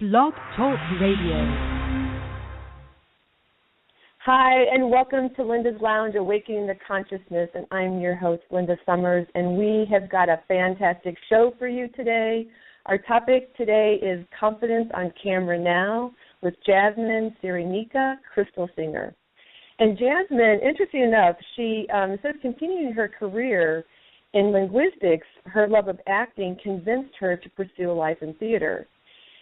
Blog Talk Radio. Hi, and welcome to Linda's Lounge, Awakening the Consciousness, and I'm your host, Linda Summers, and we have got a fantastic show for you today. Our topic today is Confidence on Camera Now with Jasmine Cyrenaica, crystal singer. And Jasmine, interesting enough, she instead of continuing her career in linguistics, her love of acting convinced her to pursue a life in theater.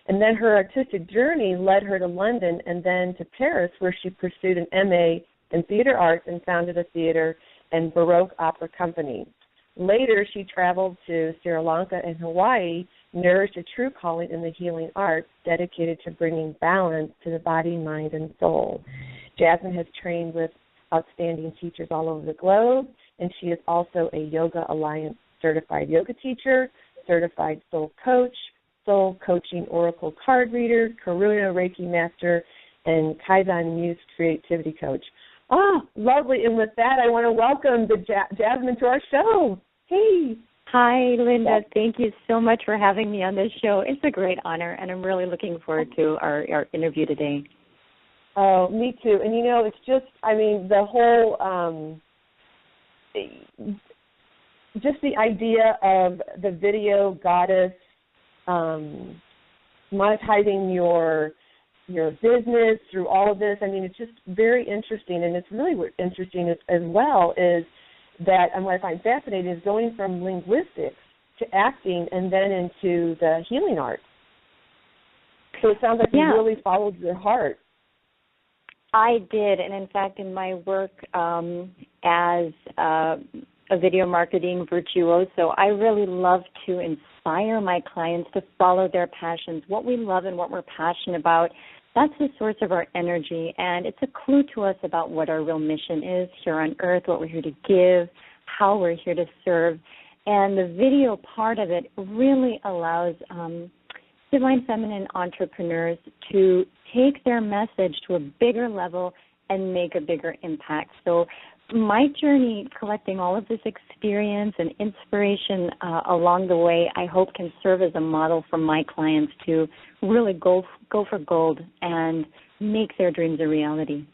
And then her artistic journey led her to London and then to Paris, where she pursued an MA in theater arts and founded a theater and Baroque opera company. Later, she traveled to Sri Lanka and Hawaii, nourished a true calling in the healing arts, dedicated to bringing balance to the body, mind, and soul. Jasmine has trained with outstanding teachers all over the globe, and she is also a Yoga Alliance certified yoga teacher, certified soul coach, soul coaching oracle card reader, Karuna Reiki master, and Kaizen Muse creativity coach. Oh, lovely. And with that, I want to welcome the Jasmine to our show. Hey. Hi, Linda. Thank you so much for having me on this show. It's a great honor, and I'm really looking forward to our interview today. Oh, me too. And, you know, it's just, the whole, just the idea of the video goddess, monetizing your business through all of this. It's just very interesting, and it's really interesting as well is that, and what I find fascinating is going from linguistics to acting and then into the healing arts. So it sounds like you really followed your heart. I did, and in fact, in my work as a video marketing virtuoso, I really love to inspire my clients to follow their passions. What we love and what we're passionate about, that's the source of our energy, and it's a clue to us about what our real mission is here on Earth, what we're here to give, how we're here to serve. And the video part of it really allows divine feminine entrepreneurs to take their message to a bigger level and make a bigger impact. So my journey collecting all of this experience and inspiration along the way, I hope can serve as a model for my clients to really go for gold and make their dreams a reality.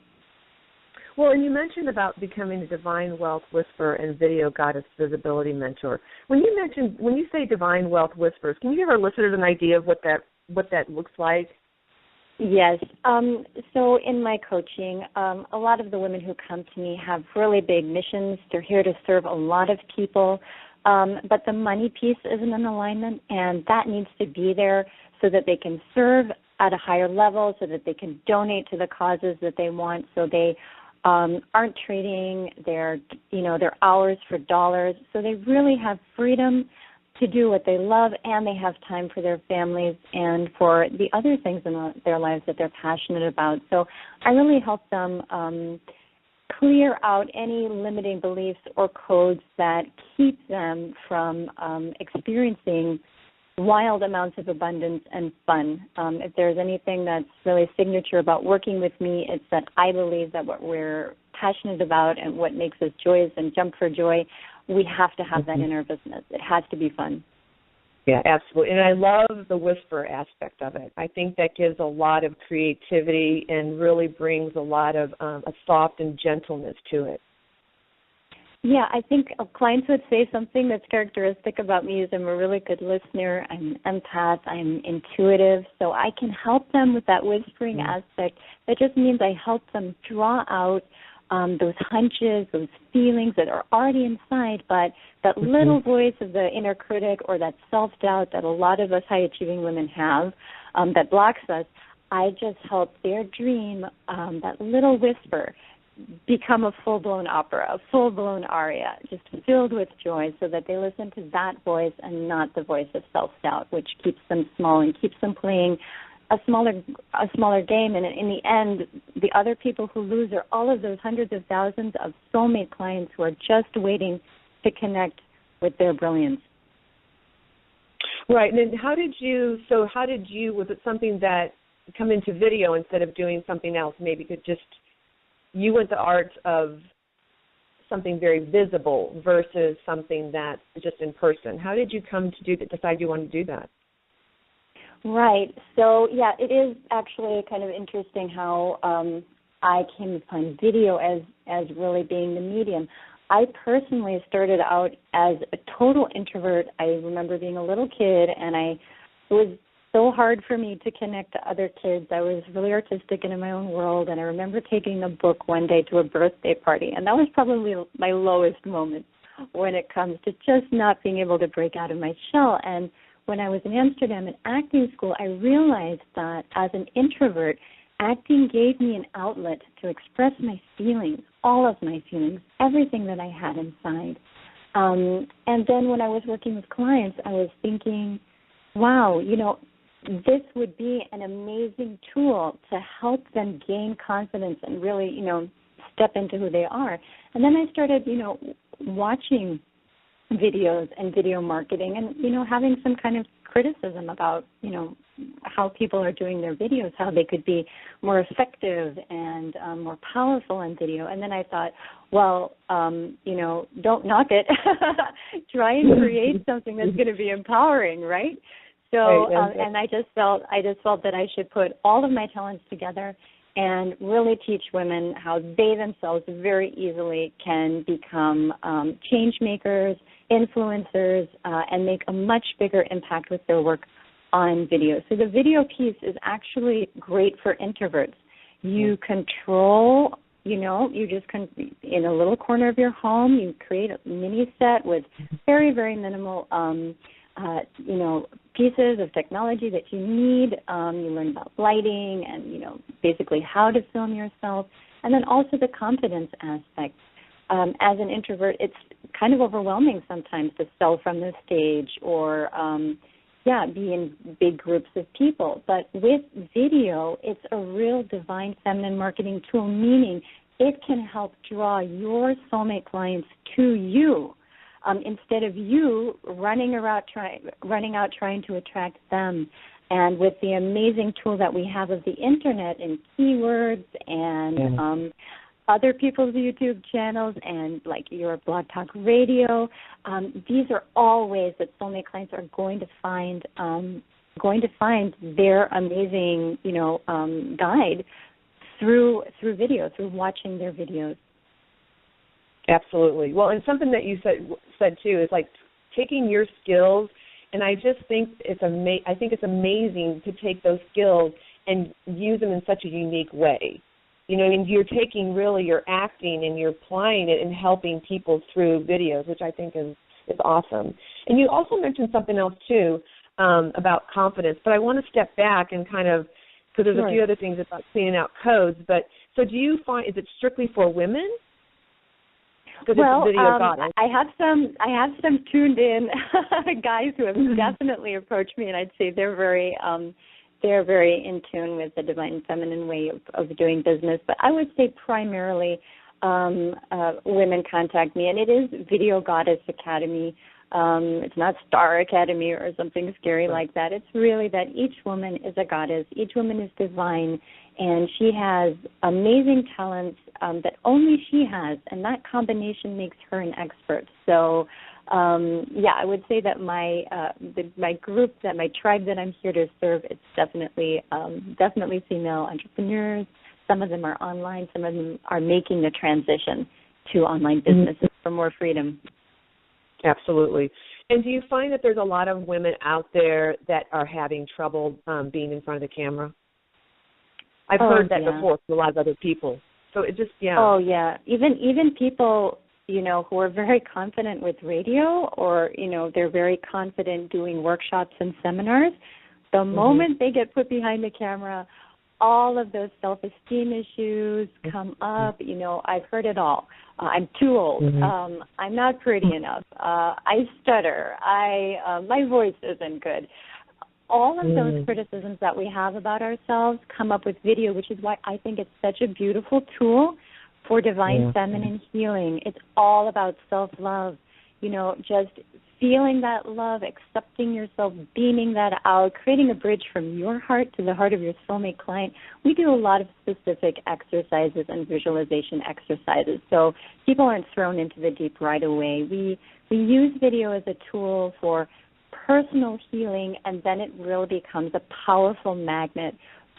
Well, and you mentioned about becoming a divine wealth whisperer and video goddess visibility mentor. When you say divine wealth whisperers, can you give our listeners an idea of what that looks like? Yes. So in my coaching, a lot of the women who come to me have really big missions. They're here to serve a lot of people, but the money piece isn't in alignment, and that needs to be there so that they can serve at a higher level, so that they can donate to the causes that they want, so they aren't trading their hours for dollars. So they really have freedom to do what they love, and they have time for their families and for the other things in their lives that they're passionate about. So I really help them clear out any limiting beliefs or codes that keep them from experiencing wild amounts of abundance and fun. If there's anything that's really signature about working with me, it's that I believe that what we're passionate about and what makes us joyous and jump for joy, we have to have that in our business. It has to be fun. Yeah, absolutely. And I love the whisper aspect of it. I think that gives a lot of creativity and really brings a lot of a soft and gentleness to it. Yeah, I think clients would say something that's characteristic about me is I'm a really good listener, I'm an empath, I'm intuitive, so I can help them with that whispering aspect. That just means I help them draw out those hunches, those feelings that are already inside, but that little voice of the inner critic or that self-doubt that a lot of us high-achieving women have that blocks us, I just help their dream, that little whisper, become a full-blown opera, a full-blown aria, just filled with joy so that they listen to that voice and not the voice of self-doubt, which keeps them small and keeps them playing a smaller game. And in the end, the other people who lose are all of those hundreds of thousands of soulmate clients who are just waiting to connect with their brilliance. Right. And then was it something that come into video instead of doing something else? Maybe you went the art of something very visible versus something that's just in person. How did you come to decide you wanted to do that? Right. So, yeah, it is actually kind of interesting how I came upon video as really being the medium. I personally started out as a total introvert. I remember being a little kid, and it was so hard for me to connect to other kids. I was really artistic and in my own world, and I remember taking a book one day to a birthday party, and that was probably my lowest moment when it comes to just not being able to break out of my shell. And when I was in Amsterdam in acting school, I realized that as an introvert, acting gave me an outlet to express my feelings, all of my feelings, everything that I had inside. And then when I was working with clients, I was thinking, wow, this would be an amazing tool to help them gain confidence and really, step into who they are. And then I started, watching videos and video marketing and, having some kind of criticism about, how people are doing their videos, how they could be more effective and more powerful in video. And then I thought, well, don't knock it. Try and create something that's going to be empowering, right? So, and I just felt that I should put all of my talents together and really teach women how they themselves very easily can become change makers, influencers, and make a much bigger impact with their work on video. So the video piece is actually great for introverts. You control, you just in a little corner of your home, you create a mini set with very, very minimal pieces of technology that you need. You learn about lighting and, basically how to film yourself. And then also the confidence aspect. As an introvert, it's kind of overwhelming sometimes to sell from the stage or, be in big groups of people. But with video, it's a real divine feminine marketing tool, meaning it can help draw your soulmate clients to you. Instead of you running out trying to attract them. And with the amazing tool that we have of the Internet and keywords and other people's YouTube channels and like your Blog Talk Radio, these are all ways that soulmate clients are going to find their amazing, guide through video, through watching their videos. Absolutely. Well, and something that you said too is like taking your skills, and I just think it's amazing to take those skills and use them in such a unique way. And you're taking really your acting and you're applying it and helping people through videos, which I think is awesome. And you also mentioned something else too about confidence, but I want to step back and kind of, because there's a few other things about cleaning out codes. But so do you find, is it strictly for women? Well, I have some tuned in guys who have definitely approached me, and I'd say they're very in tune with the divine feminine way of doing business. But I would say primarily women contact me, and it is Video Goddess Academy. It's not Star Academy or something scary like that. It's really that each woman is a goddess. Each woman is divine, and she has amazing talents that only she has, and that combination makes her an expert. So, I would say that my group, my tribe that I'm here to serve, it's definitely female entrepreneurs. Some of them are online. Some of them are making the transition to online businesses for more freedom. Absolutely. And do you find that there's a lot of women out there that are having trouble being in front of the camera? I've heard that before from a lot of other people. So it just, Oh, yeah. Even people, who are very confident with radio or, they're very confident doing workshops and seminars, the moment they get put behind the camera, all of those self-esteem issues come up. I've heard it all. I'm too old. I'm not pretty enough. I stutter. My voice isn't good. All of those criticisms that we have about ourselves come up with video, which is why I think it's such a beautiful tool for divine feminine healing. It's all about self-love, just feeling that love, accepting yourself, beaming that out, creating a bridge from your heart to the heart of your soulmate client. We do a lot of specific exercises and visualization exercises, so people aren't thrown into the deep right away. We use video as a tool for personal healing, and then it really becomes a powerful magnet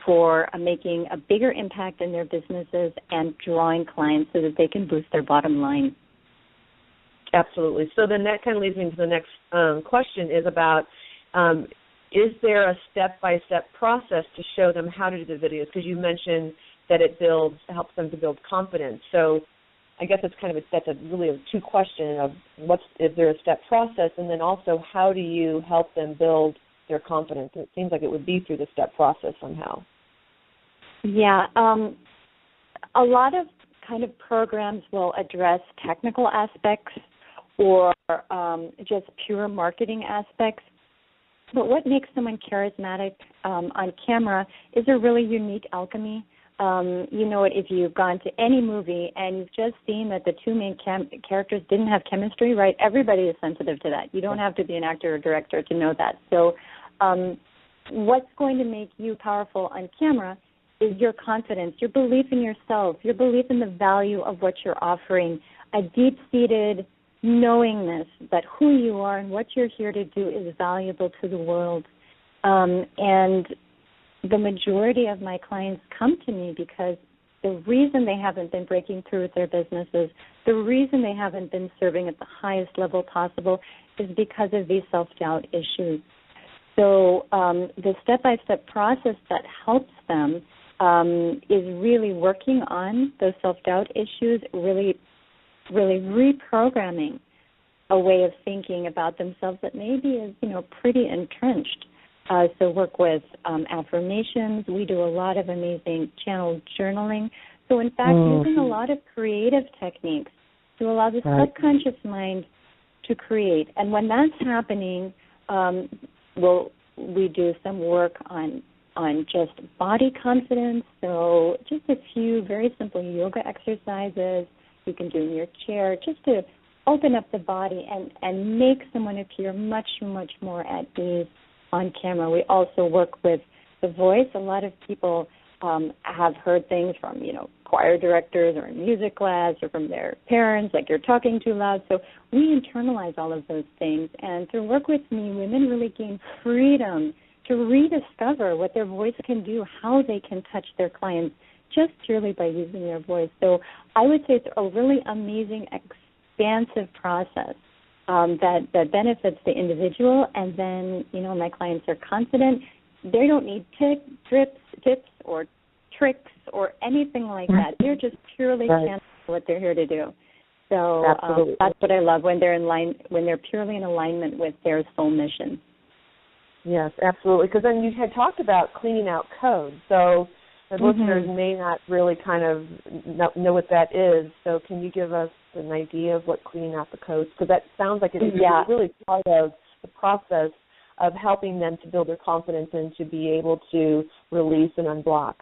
for making a bigger impact in their businesses and drawing clients so that they can boost their bottom line. Absolutely. So then that kind of leads me to the next question is about, is there a step-by-step process to show them how to do the videos? Because you mentioned that it helps them to build confidence. So I guess that's really a two question of is there a step process, and then also how do you help them build their confidence? It seems like it would be through the step process somehow. Yeah, a lot of kind of programs will address technical aspects or just pure marketing aspects. But what makes someone charismatic on camera is a really unique alchemy. You know, if you've gone to any movie and you've just seen that the two main characters didn't have chemistry, right? Everybody is sensitive to that. You don't have to be an actor or director to know that. So what's going to make you powerful on camera is your confidence, your belief in yourself, your belief in the value of what you're offering, a deep-seated knowingness that who you are and what you're here to do is valuable to the world. And the majority of my clients come to me because the reason they haven't been breaking through with their businesses, the reason they haven't been serving at the highest level possible is because of these self-doubt issues. So the step-by-step process that helps them is really working on those self-doubt issues, really reprogramming a way of thinking about themselves that maybe is, pretty entrenched. So work with affirmations. We do a lot of amazing channel journaling. So in fact, using a lot of creative techniques to allow the subconscious mind to create. And when that's happening, we do some work on just body confidence. So just a few very simple yoga exercises you can do in your chair just to open up the body and make someone appear much, much more at ease on camera. We also work with the voice. A lot of people have heard things from, choir directors or in music class or from their parents, like you're talking too loud. So we internalize all of those things. And through work with me, women really gain freedom to rediscover what their voice can do, how they can touch their clients just purely by using their voice. So I would say it's a really amazing, expansive process that benefits the individual. And then, my clients are confident. They don't need tips or tricks or anything like that. They're just purely channeling what they're here to do. So that's what I love when they're purely in alignment with their soul mission. Yes, absolutely. Because then you had talked about cleaning out code. So the listeners may not really kind of know what that is. So can you give us an idea of what cleaning out the codes? Because that sounds like it is really part of the process of helping them to build their confidence and to be able to release and unblock.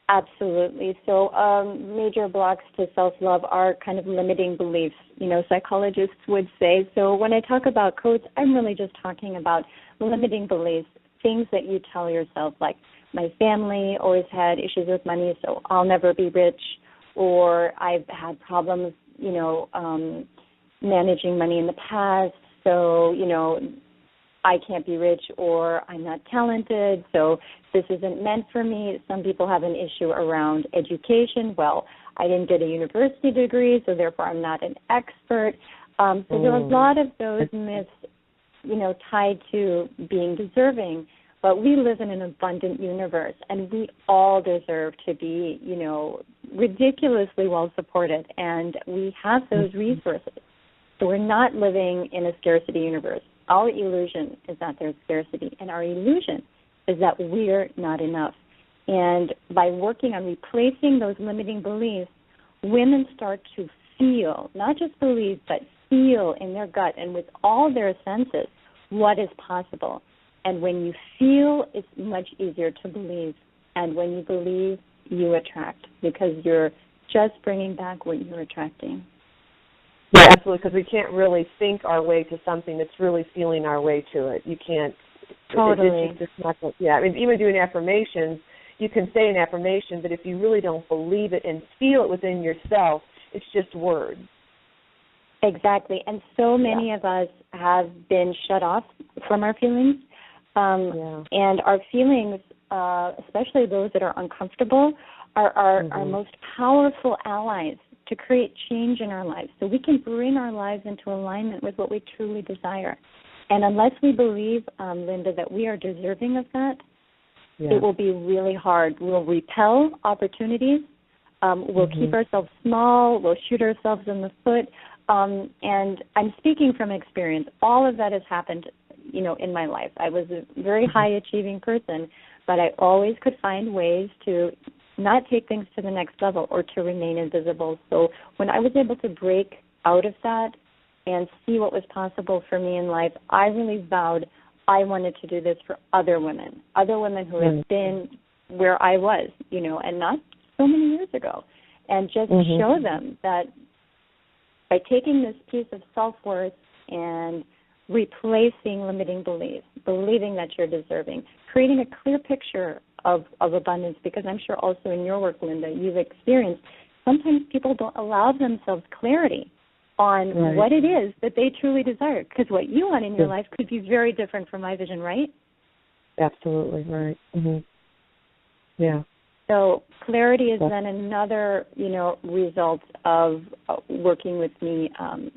Absolutely. So major blocks to self-love are kind of limiting beliefs, psychologists would say. So when I talk about codes, I'm really just talking about limiting beliefs, things that you tell yourself, like my family always had issues with money, so I'll never be rich, or I've had problems, managing money in the past, so, I can't be rich, or I'm not talented, so this isn't meant for me. Some people have an issue around education. Well, I didn't get a university degree, so therefore I'm not an expert. So there are a lot of those myths, tied to being deserving. But we live in an abundant universe, and we all deserve to be, ridiculously well supported, and we have those resources. So we're not living in a scarcity universe. Our illusion is that there's scarcity, and our illusion is that we're not enough. And by working on replacing those limiting beliefs, women start to feel, not just believe, but feel in their gut and with all their senses what is possible. And when you feel, it's much easier to believe. And when you believe, you attract, because you're just bringing back what you're attracting. Yeah, absolutely, because we can't really think our way to something that's really feeling our way to it. You can't. Totally. It's just not, even doing affirmations, you can say an affirmation, but if you really don't believe it and feel it within yourself, it's just words. Exactly. And so many of us have been shut off from our feelings. And our feelings, especially those that are uncomfortable, are our most powerful allies to create change in our lives. So we can bring our lives into alignment with what we truly desire. And unless we believe, Linda, that we are deserving of that, it will be really hard. We'll repel opportunities. We'll keep ourselves small. We'll shoot ourselves in the foot. And I'm speaking from experience. All of that has happened, in my life. I was a very high-achieving person, but I always could find ways to not take things to the next level or to remain invisible. So when I was able to break out of that and see what was possible for me in life, I really vowed I wanted to do this for other women who have been where I was, and not so many years ago, and just show them that by taking this piece of self-worth and replacing limiting beliefs, believing that you're deserving, creating a clear picture of abundance, because I'm sure also in your work, Linda, you've experienced sometimes people don't allow themselves clarity on what it is that they truly desire, because what you want in your life could be very different from my vision, right? Absolutely, right. Yeah. So clarity is then another, result of working with me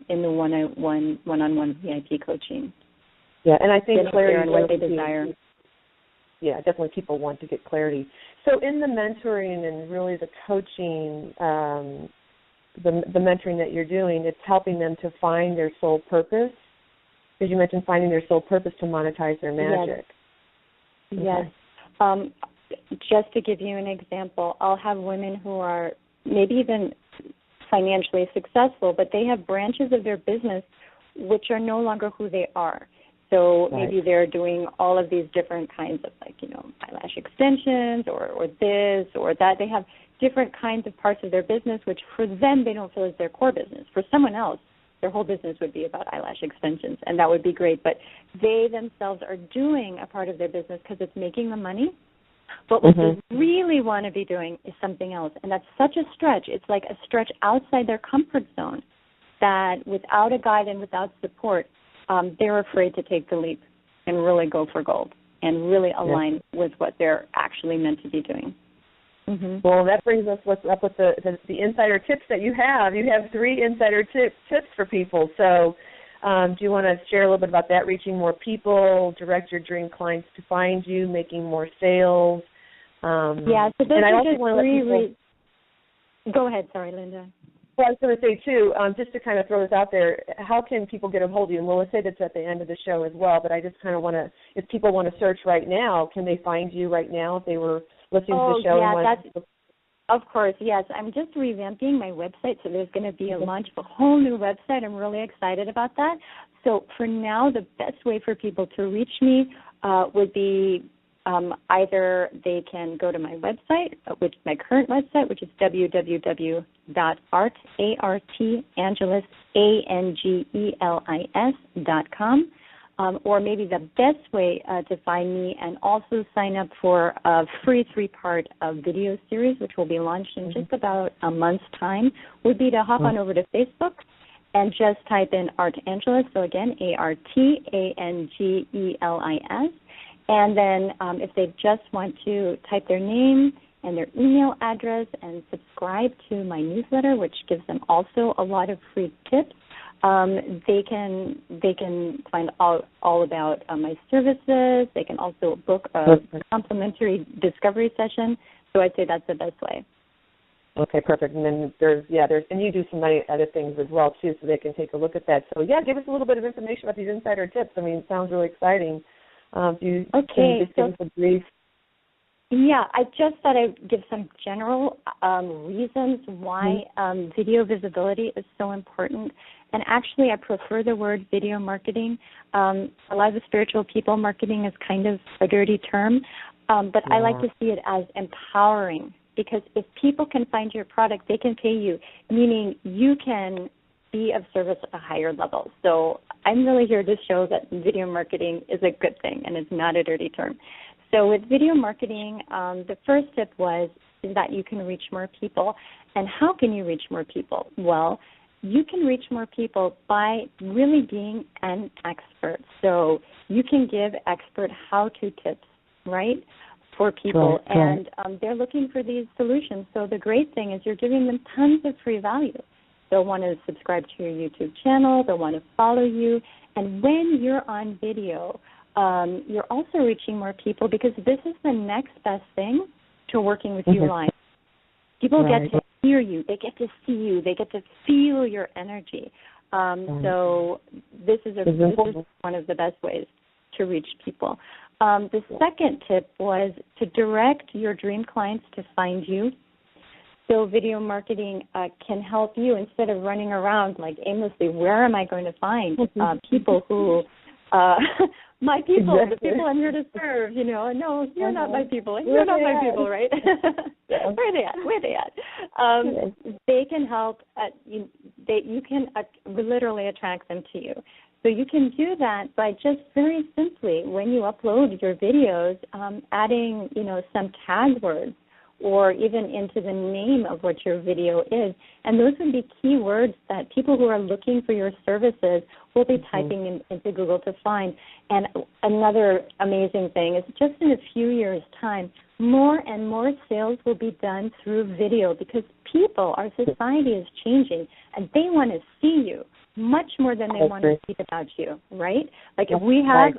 in the one-on-one VIP coaching. Yeah, and I think clarity on what they desire. Yeah, definitely people want to get clarity. So in the mentoring and really the coaching, the mentoring that you're doing, it's helping them to find their soul purpose. Because you mentioned finding their soul purpose to monetize their magic. Yes. Just to give you an example, I'll have women who are maybe even financially successful, but they have branches of their business which are no longer who they are. So maybe they're doing all of these different kinds of, eyelash extensions or this or that. They have different kinds of parts of their business which for them they don't feel is their core business. For someone else, their whole business would be about eyelash extensions, and that would be great. But they themselves are doing a part of their business because it's making them money. But what they really want to be doing is something else. And that's such a stretch. It's like a stretch outside their comfort zone that without a guide and without support, they're afraid to take the leap and really go for gold and really align with what they're actually meant to be doing. Well, that brings us up with the insider tips that you have. You have 3 insider tips for people. So do you want to share a little bit about that, reaching more people, direct your dream clients to find you, making more sales? So those are just 3 Go ahead. Sorry, Linda. Well, I was going to say, too, just to kind of throw this out there, how can people get a hold of you? And we'll say that's at the end of the show as well, but I just kind of want to, if people want to search right now, can they find you right now if they were listening to the show? Of course, yes. I'm just revamping my website, so there's going to be a launch of a whole new website. I'm really excited about that. So for now, the best way for people to reach me would be either they can go to my website, my current website, which is www.artangelis.com. Or maybe the best way to find me and also sign up for a free 3-part video series, which will be launched in just about a month's time, would be to hop on over to Facebook and just type in Art Angelis. So again, ARTANGELIS. And then if they just want to type their name and their email address and subscribe to my newsletter, which gives them also a lot of free tips, they can find all about my services. They can also book a complimentary discovery session. So I'd say that's the best way. Okay, perfect. And then and you do some other things as well too, so they can take a look at that. So give us a little bit of information about these insider tips. I mean, it sounds really exciting. Can you just give us a brief? Yeah, I just thought I'd give some general reasons why video visibility is so important. And actually, I prefer the word video marketing. A lot of the spiritual people, marketing is kind of a dirty term, but I like to see it as empowering, because if people can find your product, they can pay you, meaning you can be of service at a higher level. So I'm really here to show that video marketing is a good thing and it's not a dirty term. So with video marketing, the first tip is that you can reach more people. And how can you reach more people? Well, you can reach more people by really being an expert. So you can give expert how-to tips, right, for people. Right. And they're looking for these solutions. So the great thing is you're giving them tons of free value. They'll want to subscribe to your YouTube channel. They'll want to follow you. And when you're on video, you're also reaching more people because this is the next best thing to working with you live. People get to hear you. They get to see you. They get to feel your energy. So this is one of the best ways to reach people. The second tip was to direct your dream clients to find you. So video marketing can help you instead of running around like aimlessly. Where am I going to find people who my people, the people I'm here to serve, you know? No, you're not my people. You're not my people, right? Where are they at? They can help. You can literally attract them to you. So you can do that by just very simply, when you upload your videos, adding, some tag words or even into the name of what your video is. And those would be keywords that people who are looking for your services will be typing into Google to find. And another amazing thing is just in a few years' time, more and more sales will be done through video because our society is changing, and they want to see you much more than they want to see about you, right? Like if we have...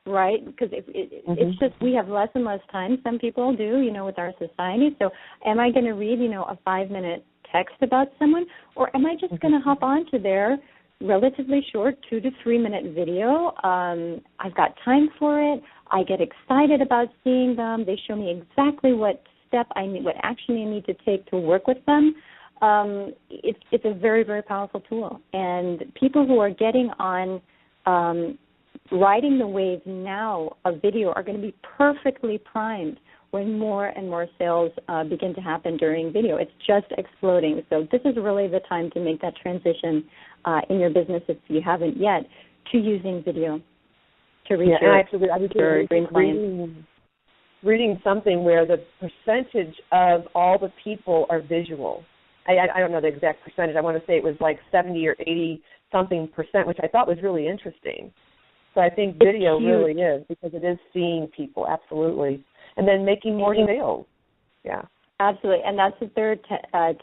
Right, because it's just we have less and less time. Some people do, with our society. So am I going to read, a 5-minute text about someone, or am I just going to hop on to their relatively short 2 to 3 minute video? I've got time for it. I get excited about seeing them. They show me exactly what step I need, what action I need to take to work with them. It's a very, very powerful tool. And people who are getting on riding the wave now of video are going to be perfectly primed when more and more sales begin to happen during video. It's just exploding. So this is really the time to make that transition in your business, if you haven't yet, to using video to reach your dream clients. Reading something where the percentage of all the people are visual. I don't know the exact percentage. I want to say it was like 70 or 80 something percent, which I thought was really interesting. So I think video really is, because it is seeing people, absolutely. And then making more sales. Yeah. Absolutely. And that's the third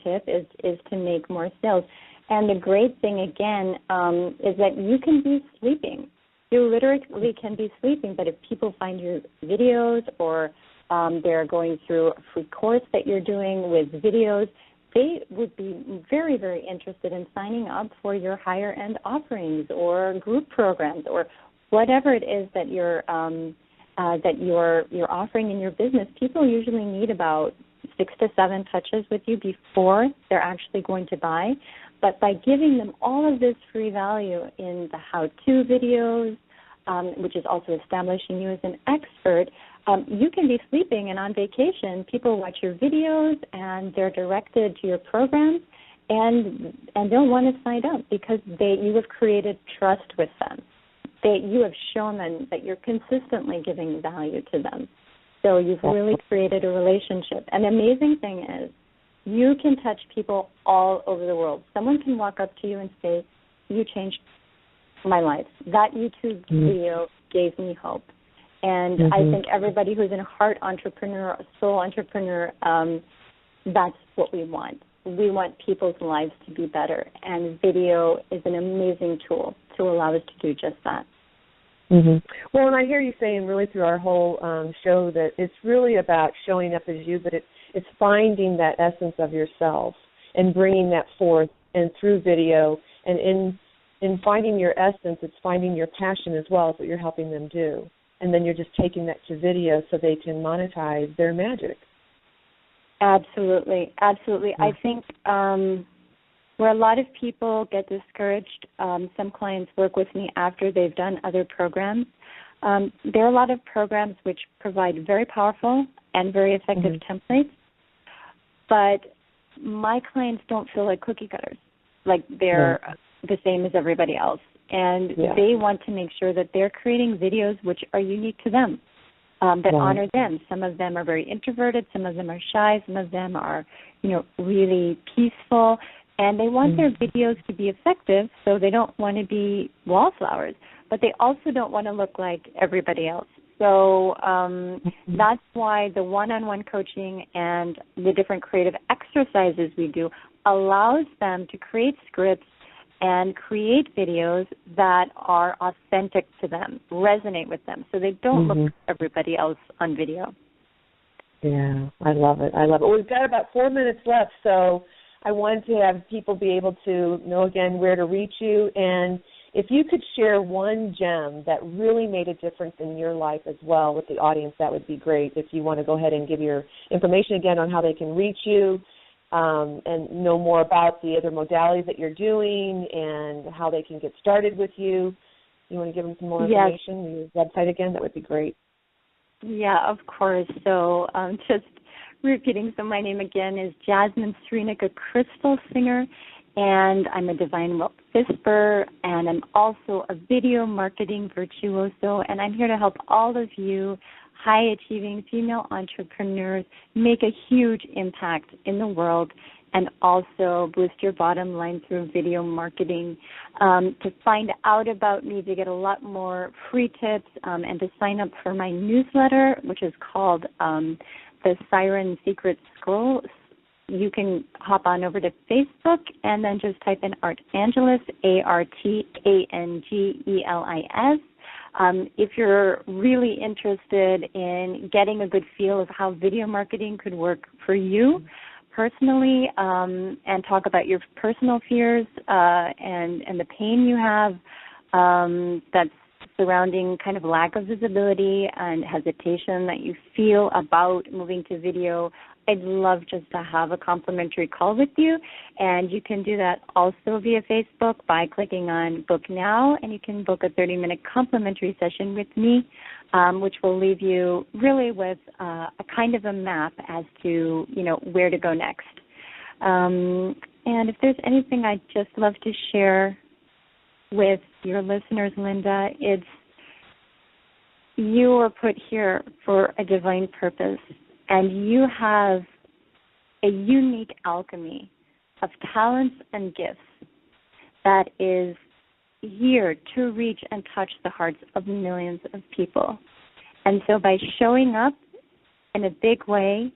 tip is to make more sales. And the great thing, again, is that you can be sleeping. You literally can be sleeping, but if people find your videos or they're going through a free course that you're doing with videos, they would be very, very interested in signing up for your higher-end offerings or group programs or whatever it is that you're offering in your business. People usually need about 6 to 7 touches with you before they're actually going to buy. But by giving them all of this free value in the how-to videos, which is also establishing you as an expert, you can be sleeping and on vacation. People watch your videos and they're directed to your programs, and they'll want to sign up because you have created trust with them. You have shown them that you're consistently giving value to them. So you've really created a relationship. And the amazing thing is you can touch people all over the world. Someone can walk up to you and say, you changed my life. That YouTube video gave me hope. And I think everybody who's a heart entrepreneur, a soul entrepreneur, that's what we want. We want people's lives to be better. And video is an amazing tool to allow us to do just that. Well, and I hear you saying really through our whole show that it's really about showing up as you, but it's finding that essence of yourself and bringing that forth, and through video, and in finding your essence, it's finding your passion as well, is what you're helping them do. And then you're just taking that to video so they can monetize their magic. Absolutely. I think where a lot of people get discouraged, some clients work with me after they've done other programs. There are a lot of programs which provide very powerful and very effective templates, but my clients don't feel like cookie cutters, like they're the same as everybody else. And they want to make sure that they're creating videos which are unique to them, that honor them. Some of them are very introverted, some of them are shy, some of them are, really peaceful. And they want their videos to be effective, so they don't want to be wallflowers, but they also don't want to look like everybody else. So that's why the one-on-one coaching and the different creative exercises we do allows them to create scripts and create videos that are authentic to them, resonate with them, so they don't look like everybody else on video. Yeah, I love it. I love it. We've got about 4 minutes left, so I wanted to have people be able to know again where to reach you. And if you could share one gem that really made a difference in your life as well with the audience, that would be great. If you want to go ahead and give your information again on how they can reach you and know more about the other modalities that you're doing and how they can get started with you. You want to give them some more information, your website again, that would be great. Yeah, of course. So just repeating, so my name again is Jasmine Srinic, a crystal singer, and I'm a divine wealth whisperer, and I'm also a video marketing virtuoso, and I'm here to help all of you high-achieving female entrepreneurs make a huge impact in the world and also boost your bottom line through video marketing. To find out about me, to get a lot more free tips, and to sign up for my newsletter, which is called The Siren Secret Scroll, you can hop on over to Facebook and then just type in Art Angelis, ARTANGELIS. If you're really interested in getting a good feel of how video marketing could work for you personally, and talk about your personal fears and the pain you have that's surrounding kind of lack of visibility and hesitation that you feel about moving to video, I'd love just to have a complimentary call with you. And you can do that also via Facebook by clicking on Book Now, and you can book a 30-minute complimentary session with me, which will leave you really with a kind of a map as to, where to go next. And if there's anything I'd just love to share with your listeners, Linda, it's you are put here for a divine purpose, and you have a unique alchemy of talents and gifts that is here to reach and touch the hearts of millions of people. And so by showing up in a big way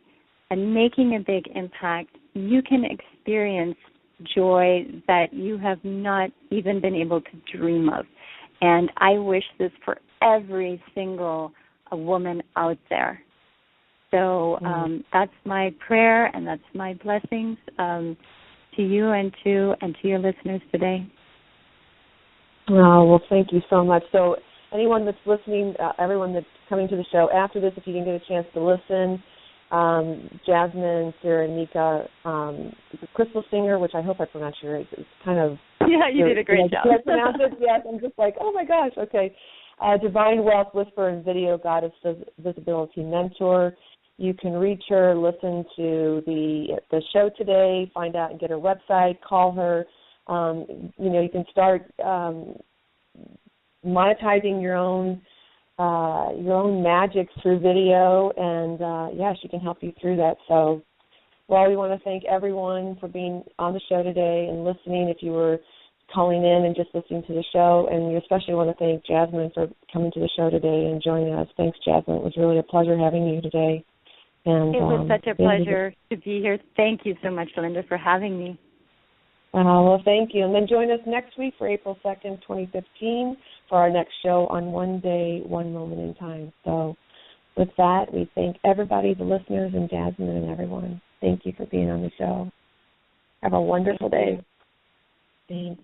and making a big impact, you can experience joy that you have not even been able to dream of. And I wish this for every single woman out there. So that's my prayer, and that's my blessings to you and to your listeners today. Oh, well, thank you so much. So anyone that's listening, everyone that's coming to the show after this, if you didn't get a chance to listen, Jasmine Srinic, the crystal singer, which I hope I pronounced you right. It's kind of... Yeah, you did a great job. Yes, pronounce it. Yes, I'm just like, oh, my gosh, okay. Divine Wealth Whisperer and Video Goddess Visibility Mentor. You can reach her, listen to the show today, find out and get her website, call her. You can start monetizing your own magic through video, and she can help you through that. So, well, we want to thank everyone for being on the show today and listening. If you were calling in and just listening to the show, and we especially want to thank Jasmine for coming to the show today and joining us. Thanks, Jasmine. It was really a pleasure having you today. And, it was such a pleasure to be here. Thank you so much, Linda, for having me. Well, thank you. And then join us next week for April 2nd, 2015, for our next show on One Day, One Moment in Time. So with that, we thank everybody, the listeners, and Jasmine and everyone. Thank you for being on the show. Have a wonderful day. Thanks.